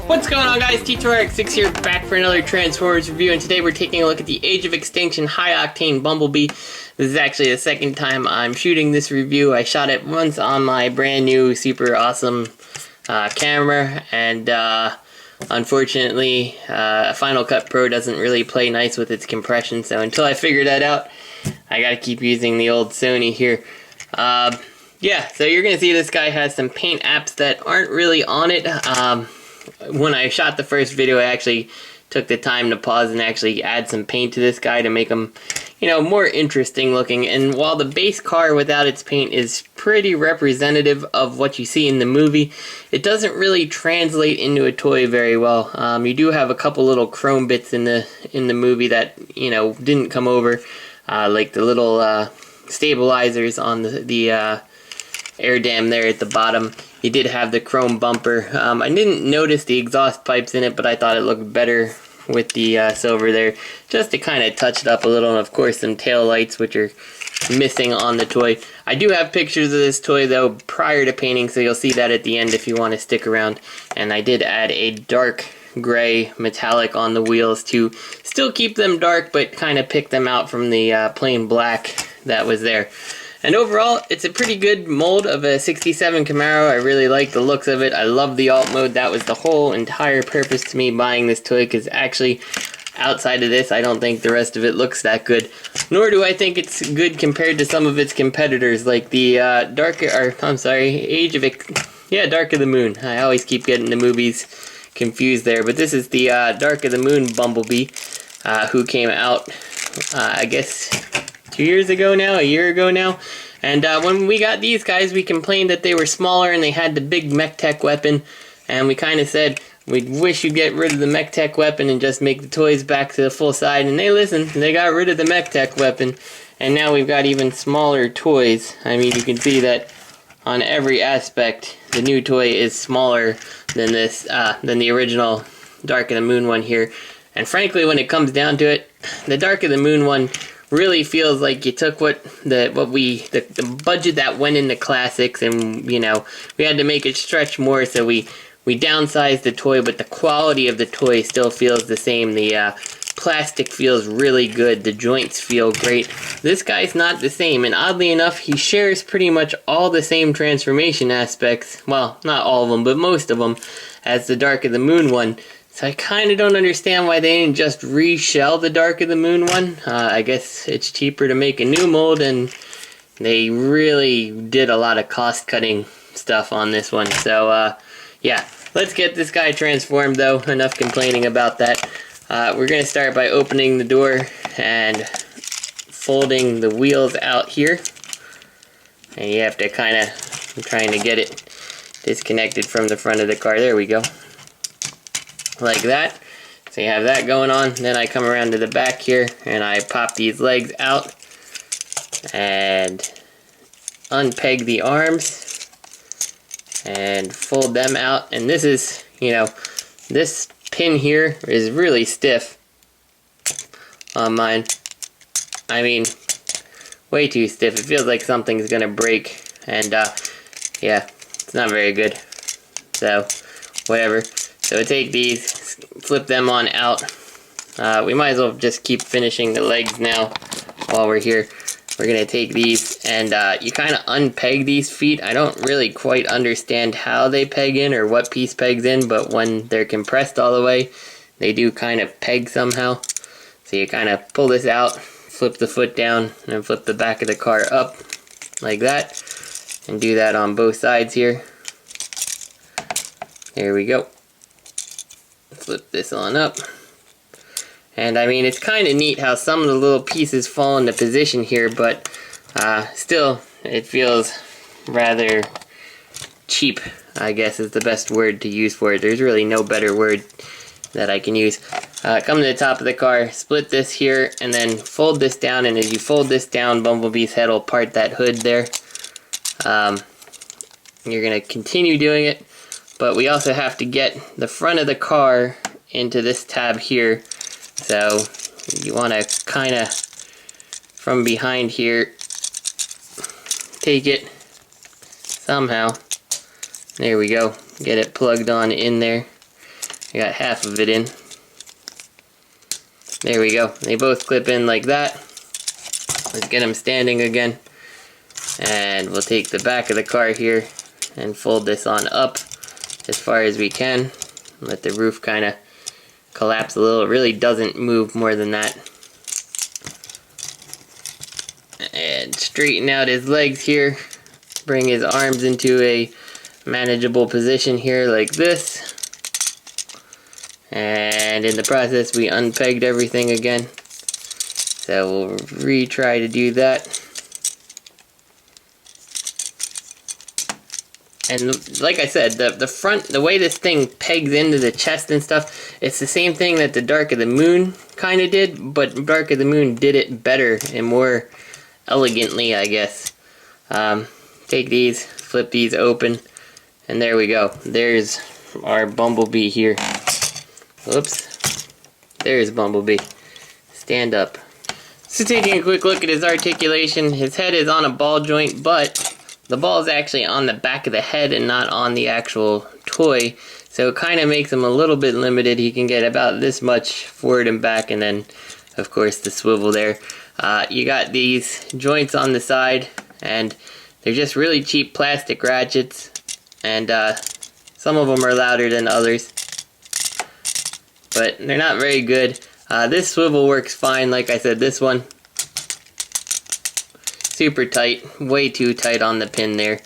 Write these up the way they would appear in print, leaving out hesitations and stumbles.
What's going on, guys? T2RX6 here, back for another Transformers review, and today we're taking a look at the Age of Extinction High Octane Bumblebee. This is actually the second time I'm shooting this review. I shot it once on my brand new super awesome camera, and unfortunately Final Cut Pro doesn't really play nice with its compression, so until I figure that out, I gotta keep using the old Sony here. Yeah, so you're gonna see this guy has some paint apps that aren't really on it. When I shot the first video, I actually took the time to pause and actually add some paint to this guy to make him, you know, more interesting looking. And while the base car without its paint is pretty representative of what you see in the movie, it doesn't really translate into a toy very well. You do have a couple little chrome bits in the movie that, you know, didn't come over, like the little stabilizers on the air dam there at the bottom. He did have the chrome bumper. I didn't notice the exhaust pipes in it, but I thought it looked better with the silver there, just to kind of touch it up a little. And of course some tail lights, which are missing on the toy. I do have pictures of this toy though prior to painting, so you'll see that at the end if you want to stick around. And I did add a dark gray metallic on the wheels to still keep them dark, but kind of pick them out from the plain black that was there. And overall, it's a pretty good mold of a 67 Camaro. I really like the looks of it. I love the alt mode. That was the whole entire purpose to me buying this toy, because actually, outside of this, I don't think the rest of it looks that good. Nor do I think it's good compared to some of its competitors, like the Dark of the Moon. I always keep getting the movies confused there, but this is the Dark of the Moon Bumblebee, who came out, I guess, 2 years ago now, a year ago now. And when we got these guys, we complained that they were smaller and they had the big mech tech weapon, and we kind of said we wish you'd get rid of the mech tech weapon and just make the toys back to the full size, and they listened. They got rid of the mech tech weapon, and now we've got even smaller toys. I mean, you can see that on every aspect the new toy is smaller than this than the original Dark of the Moon one here. And frankly, when it comes down to it, the Dark of the Moon one really feels like you took the budget that went into classics, and you know, we had to make it stretch more, so we downsized the toy, but the quality of the toy still feels the same. The plastic feels really good, the joints feel great. This guy's not the same, and oddly enough, he shares pretty much all the same transformation aspects, well, not all of them, but most of them, as the Dark of the Moon one. So I kind of don't understand why they didn't just reshell the Dark of the Moon one. I guess it's cheaper to make a new mold, and they really did a lot of cost-cutting stuff on this one. So, yeah, let's get this guy transformed, though. Enough complaining about that. We're going to start by opening the door and folding the wheels out here. And you have to kind of, I'm trying to get it disconnected from the front of the car. There we go. Like that. So you have that going on. Then I come around to the back here and I pop these legs out and unpeg the arms and fold them out. And this is, you know, this pin here is really stiff on mine. I mean, way too stiff. It feels like something's gonna break, and yeah, it's not very good. So whatever. So take these, flip them on out. We might as well just keep finishing the legs now while we're here. We're going to take these, and you kind of unpeg these feet. I don't really quite understand how they peg in or what piece pegs in, but when they're compressed all the way, they do kind of peg somehow. So you kind of pull this out, flip the foot down, and flip the back of the car up like that. And do that on both sides here. There we go. Flip this on up, and I mean, it's kind of neat how some of the little pieces fall into position here, but still it feels rather cheap, I guess is the best word to use for it. There's really no better word that I can use. Come to the top of the car, split this here, and then fold this down, and as you fold this down, Bumblebee's head will part that hood there. You're going to continue doing it. But we also have to get the front of the car into this tab here. So you want to kind of, from behind here, take it somehow. There we go. Get it plugged on in there. I got half of it in. There we go. They both clip in like that. Let's get them standing again. And we'll take the back of the car here and fold this on up as far as we can. Let the roof kind of collapse a little. It really doesn't move more than that. And straighten out his legs here. Bring his arms into a manageable position here like this. And in the process we unpegged everything again. So we'll retry to do that. And like I said, the front, the way this thing pegs into the chest and stuff, it's the same thing that the Dark of the Moon kind of did, but Dark of the Moon did it better and more elegantly, I guess. Take these, flip these open, and there we go. There's our Bumblebee here. Whoops. There's Bumblebee. Stand up. So taking a quick look at his articulation, his head is on a ball joint, but the ball is actually on the back of the head and not on the actual toy, so it kind of makes him a little bit limited. He can get about this much forward and back, and then of course the swivel there. You got these joints on the side, and they're just really cheap plastic ratchets, and some of them are louder than others, but they're not very good. This swivel works fine. Like I said, this one super tight, way too tight on the pin there.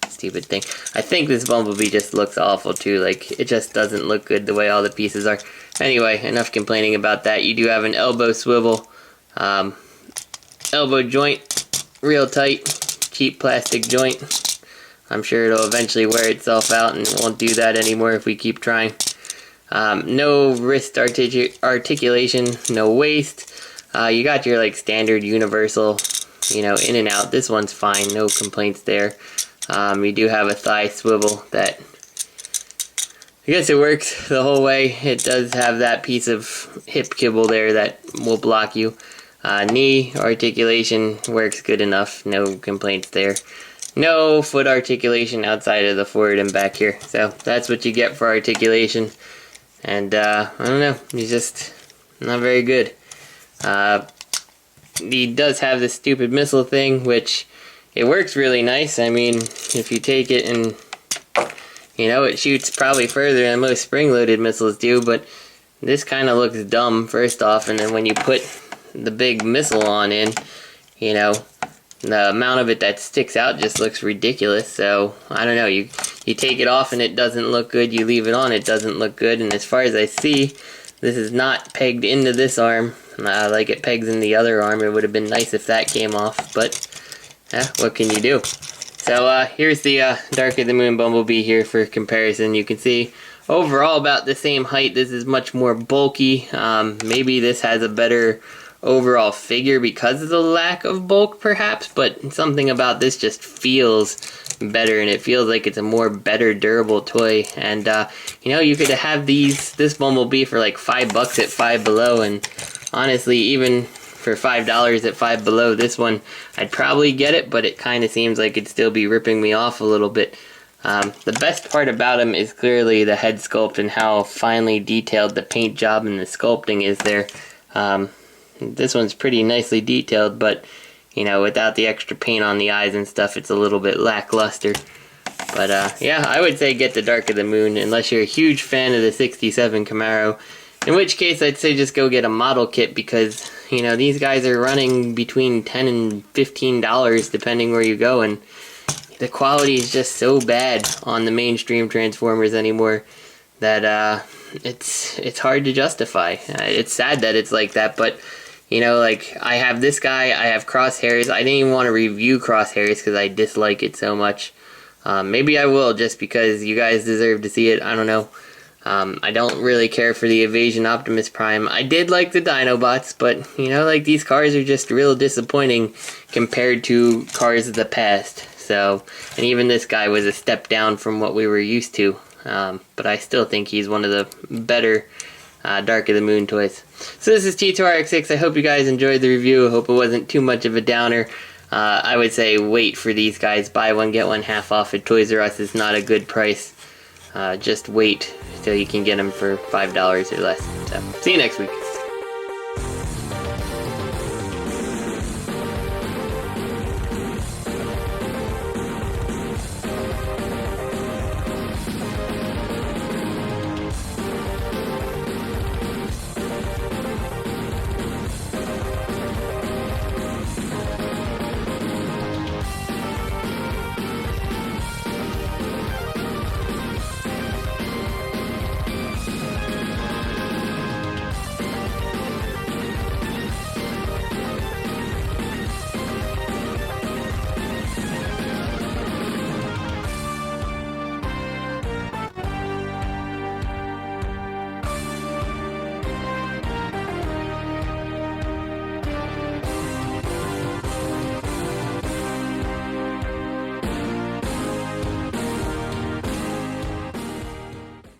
Stupid thing. I think this Bumblebee just looks awful too. Like, it just doesn't look good the way all the pieces are. Anyway, enough complaining about that. You do have an elbow swivel, elbow joint, real tight, cheap plastic joint. I'm sure it'll eventually wear itself out and it won't do that anymore if we keep trying. No wrist articulation, no waist. You got your like standard universal, you know, in and out. This one's fine, no complaints there. You do have a thigh swivel that, I guess it works the whole way. It does have that piece of hip kibble there that will block you. Knee articulation works good enough, no complaints there. No foot articulation outside of the forward and back here. So that's what you get for articulation. And I don't know, he's just not very good. He does have this stupid missile thing, which it works really nice. I mean, if you take it and, you know, it shoots probably further than most spring-loaded missiles do, but this kind of looks dumb, first off, and then when you put the big missile on in, you know, the amount of it that sticks out just looks ridiculous. So I don't know, you take it off and it doesn't look good, you leave it on, it doesn't look good, and as far as I see, this is not pegged into this arm like it pegs in the other arm. It would have been nice if that came off, but what can you do? So here's the Dark of the Moon Bumblebee here for comparison. You can see overall about the same height. This is much more bulky. Maybe this has a better overall figure because of the lack of bulk perhaps, but something about this just feels better, and it feels like it's a more better durable toy. And you know, you could have this Bumblebee for like $5 at Five Below, and honestly, even for $5 at Five Below, this one I'd probably get it, but it kind of seems like it'd still be ripping me off a little bit. The best part about him is clearly the head sculpt and how finely detailed the paint job and the sculpting is there. This one's pretty nicely detailed, but you know, without the extra paint on the eyes and stuff, it's a little bit lackluster. But yeah, I would say get the Dark of the Moon unless you're a huge fan of the 67 Camaro. In which case, I'd say just go get a model kit, because, you know, these guys are running between $10 and $15 depending where you go, and the quality is just so bad on the mainstream Transformers anymore that it's hard to justify. It's sad that it's like that, but you know, like, I have this guy, I have Crosshairs. I didn't even want to review Crosshairs because I dislike it so much. Maybe I will, just because you guys deserve to see it. I don't know. I don't really care for the Evasion Optimus Prime. I did like the Dinobots, but, you know, like, these cars are just real disappointing compared to cars of the past. So, and even this guy was a step down from what we were used to. But I still think he's one of the better Dark of the Moon toys. So this is T2RX6. I hope you guys enjoyed the review. I hope it wasn't too much of a downer. I would say wait for these guys. Buy one, get one half off at Toys R Us. Is not a good price. just wait till you can get them for $5 or less. So, see you next week.